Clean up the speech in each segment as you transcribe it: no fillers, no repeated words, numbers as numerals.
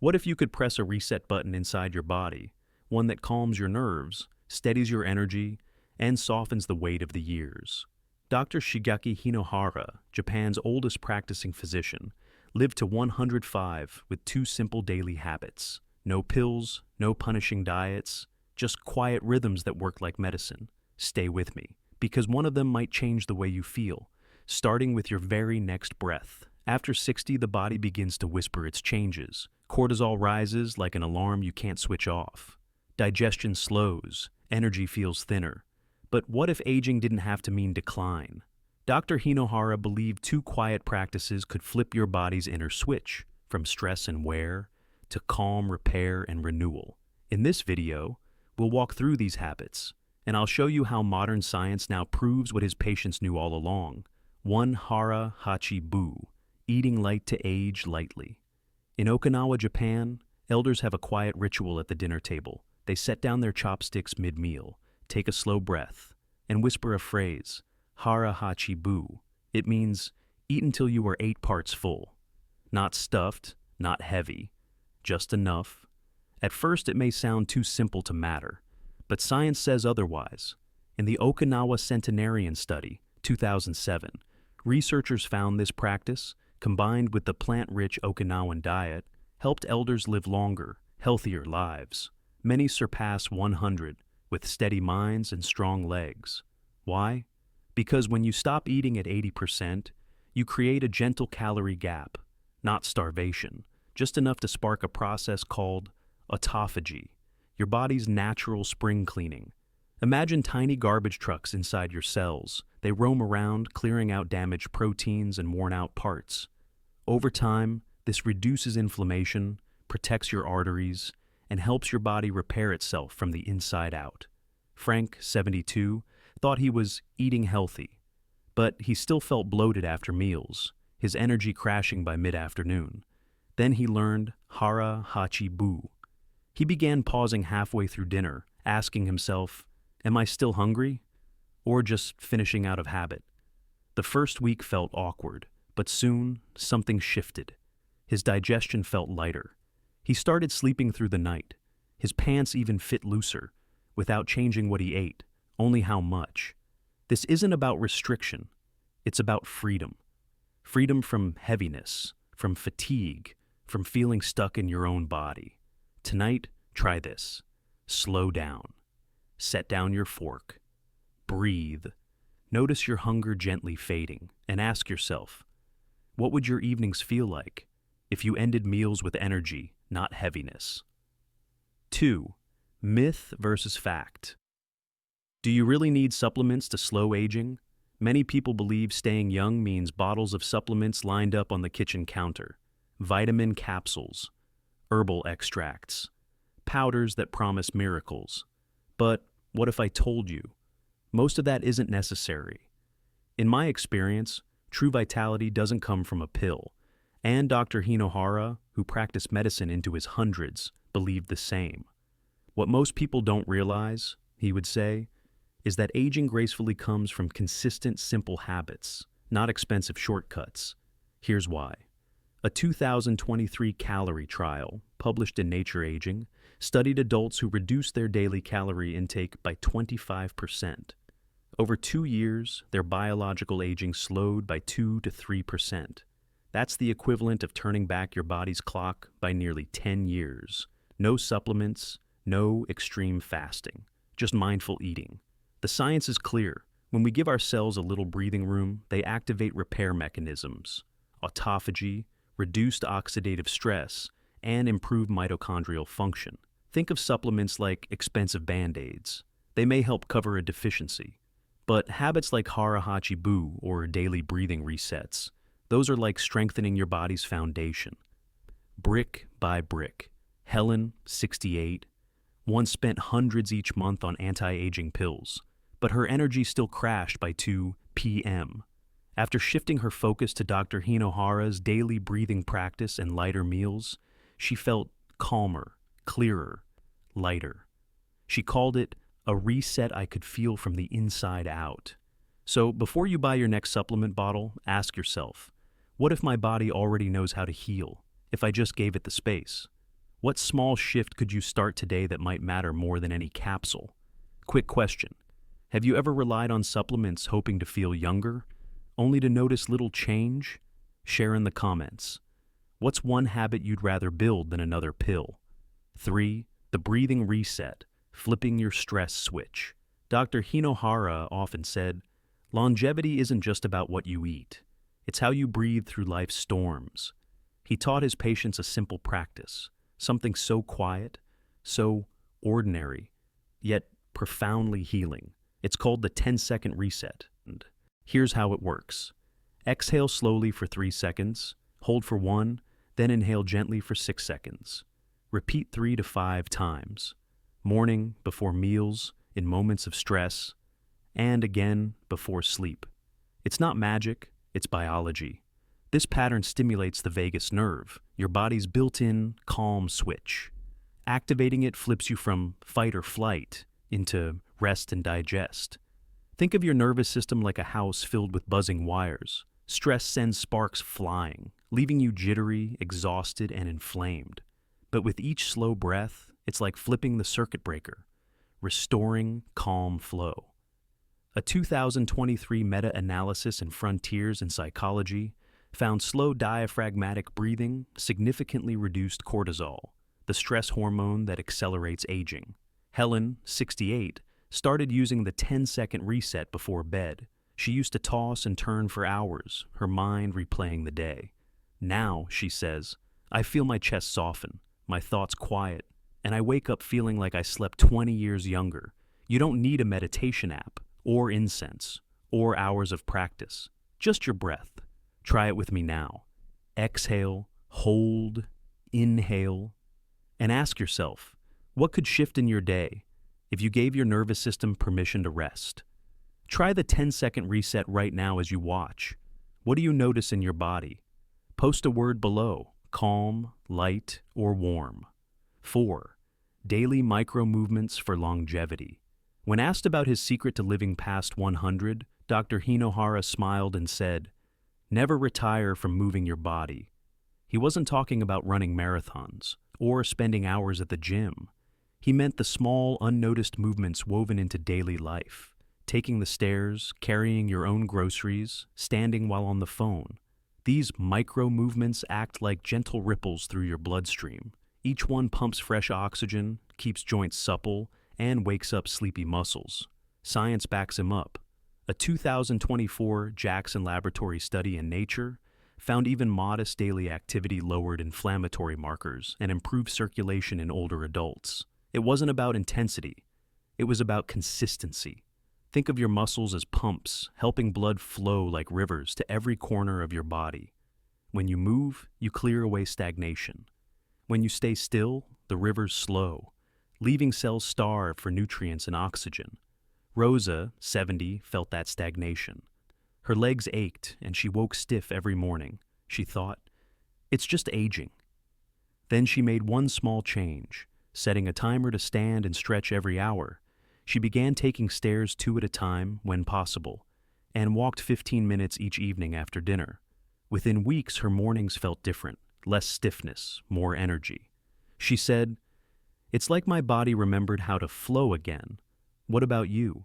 What if you could press a reset button inside your body, one that calms your nerves, steadies your energy, and softens the weight of the years? Dr. Shigeki Hinohara, Japan's oldest practicing physician, lived to 105 with two simple daily habits. No pills, no punishing diets, just quiet rhythms that work like medicine. Stay with me, because one of them might change the way you feel, starting with your very next breath. After 60, the body begins to whisper its changes. Cortisol rises like an alarm you can't switch off. Digestion slows, energy feels thinner. But what if aging didn't have to mean decline? Dr. Hinohara believed two quiet practices could flip your body's inner switch, from stress and wear to calm, repair, and renewal. In this video, we'll walk through these habits, and I'll show you how modern science now proves what his patients knew all along. 1. Hara, Hachi, Bu, eating light to age lightly. In Okinawa, Japan, elders have a quiet ritual at the dinner table. They set down their chopsticks mid-meal, take a slow breath, and whisper a phrase, Hara Hachi Bu. It means, eat until you are 8 parts full. Not stuffed, not heavy, just enough. At first it may sound too simple to matter, but science says otherwise. In the Okinawa Centenarian Study, 2007, researchers found this practice, combined with the plant-rich Okinawan diet, helped elders live longer, healthier lives. Many surpass 100 with steady minds and strong legs. Why? Because when you stop eating at 80%, you create a gentle calorie gap, not starvation, just enough to spark a process called autophagy, your body's natural spring cleaning. Imagine tiny garbage trucks inside your cells. They roam around, clearing out damaged proteins and worn-out parts. Over time, this reduces inflammation, protects your arteries, and helps your body repair itself from the inside out. Frank, 72, thought he was eating healthy, but he still felt bloated after meals, his energy crashing by mid-afternoon. Then he learned Hara Hachi Bu. He began pausing halfway through dinner, asking himself, am I still hungry? Or just finishing out of habit? The first week felt awkward, but soon something shifted. His digestion felt lighter. He started sleeping through the night. His pants even fit looser, without changing what he ate, only how much. This isn't about restriction. It's about freedom. Freedom from heaviness, from fatigue, from feeling stuck in your own body. Tonight, try this. Slow down. Set down your fork. Breathe. Notice your hunger gently fading, and ask yourself, what would your evenings feel like if you ended meals with energy, not heaviness? 2. Myth versus fact. Do you really need supplements to slow aging? Many people believe staying young means bottles of supplements lined up on the kitchen counter, vitamin capsules, herbal extracts, powders that promise miracles. But what if I told you? Most of that isn't necessary. In my experience, true vitality doesn't come from a pill, and Dr. Hinohara, who practiced medicine into his hundreds, believed the same. What most people don't realize, he would say, is that aging gracefully comes from consistent, simple habits, not expensive shortcuts. Here's why. A 2023 calorie trial, published in Nature Aging, studied adults who reduced their daily calorie intake by 25%. Over 2 years, their biological aging slowed by 2 to 3%. That's the equivalent of turning back your body's clock by nearly 10 years. No supplements, no extreme fasting, just mindful eating. The science is clear. When we give our cells a little breathing room, they activate repair mechanisms, autophagy, reduced oxidative stress, and improved mitochondrial function. Think of supplements like expensive Band-Aids. They may help cover a deficiency. But habits like Hara Hachi Bu or daily breathing resets, those are like strengthening your body's foundation. Brick by brick. Helen, 68, once spent hundreds each month on anti-aging pills, but her energy still crashed by 2 p.m. After shifting her focus to Dr. Hinohara's daily breathing practice and lighter meals, she felt calmer, clearer, lighter. She called it a reset I could feel from the inside out. So before you buy your next supplement bottle, ask yourself, what if my body already knows how to heal, if I just gave it the space? What small shift could you start today that might matter more than any capsule? Quick question. Have you ever relied on supplements hoping to feel younger, only to notice little change? Share in the comments. What's one habit you'd rather build than another pill? 3. The breathing reset, flipping your stress switch. Dr. Hara often said, longevity isn't just about what you eat. It's how you breathe through life's storms. He taught his patients a simple practice, something so quiet, so ordinary, yet profoundly healing. It's called the 10-second reset. And here's how it works. Exhale slowly for 3 seconds, hold for 1, then inhale gently for 6 seconds. Repeat 3 to 5 times. Morning, before meals, in moments of stress, and again before sleep. It's not magic, it's biology. This pattern stimulates the vagus nerve, your body's built-in calm switch. Activating it flips you from fight or flight into rest and digest. Think of your nervous system like a house filled with buzzing wires. Stress sends sparks flying, leaving you jittery, exhausted, and inflamed. But with each slow breath, it's like flipping the circuit breaker, restoring calm flow. A 2023 meta-analysis in Frontiers in Psychology found slow diaphragmatic breathing significantly reduced cortisol, the stress hormone that accelerates aging. Helen, 68, started using the 10-second reset before bed. She used to toss and turn for hours, her mind replaying the day. Now, she says, I feel my chest soften, my thoughts quiet, and I wake up feeling like I slept 20 years younger. You don't need a meditation app, or incense, or hours of practice. Just your breath. Try it with me now. Exhale, hold, inhale, and ask yourself, what could shift in your day if you gave your nervous system permission to rest? Try the 10-second reset right now as you watch. What do you notice in your body? Post a word below, calm, light, or warm. 4. Daily micro movements for longevity. When asked about his secret to living past 100, Dr. Hara smiled and said, never retire from moving your body. He wasn't talking about running marathons or spending hours at the gym. He meant the small, unnoticed movements woven into daily life. Taking the stairs, carrying your own groceries, standing while on the phone. These micro movements act like gentle ripples through your bloodstream. Each one pumps fresh oxygen, keeps joints supple, and wakes up sleepy muscles. Science backs him up. A 2024 Jackson Laboratory study in Nature found even modest daily activity lowered inflammatory markers and improved circulation in older adults. It wasn't about intensity. It was about consistency. Think of your muscles as pumps, helping blood flow like rivers to every corner of your body. When you move, you clear away stagnation. When you stay still, the rivers slow, leaving cells starved for nutrients and oxygen. Rosa, 70, felt that stagnation. Her legs ached, and she woke stiff every morning. She thought, it's just aging. Then she made one small change, setting a timer to stand and stretch every hour. She began taking stairs 2 at a time when possible, and walked 15 minutes each evening after dinner. Within weeks, her mornings felt different, less stiffness, more energy. She said, it's like my body remembered how to flow again. What about you?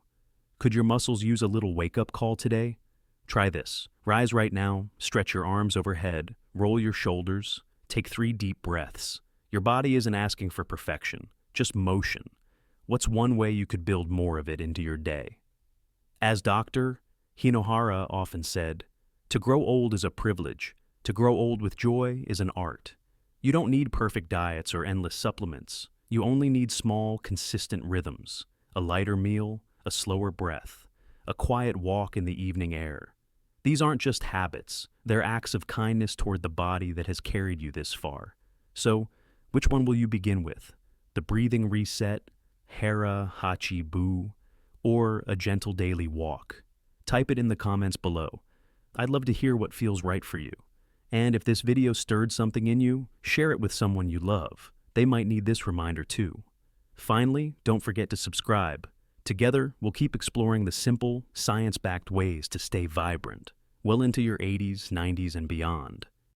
Could your muscles use a little wake-up call today? Try this. Rise right now, stretch your arms overhead, roll your shoulders, take 3 deep breaths. Your body isn't asking for perfection, just motion. What's one way you could build more of it into your day? As Dr. Hara often said, to grow old is a privilege. To grow old with joy is an art. You don't need perfect diets or endless supplements. You only need small, consistent rhythms. A lighter meal, a slower breath, a quiet walk in the evening air. These aren't just habits. They're acts of kindness toward the body that has carried you this far. So, which one will you begin with? The breathing reset, Hara, Hachi, Boo, or a gentle daily walk? Type it in the comments below. I'd love to hear what feels right for you. And if this video stirred something in you, share it with someone you love. They might need this reminder too. Finally, don't forget to subscribe. Together, we'll keep exploring the simple, science-backed ways to stay vibrant, well into your 80s, 90s, and beyond.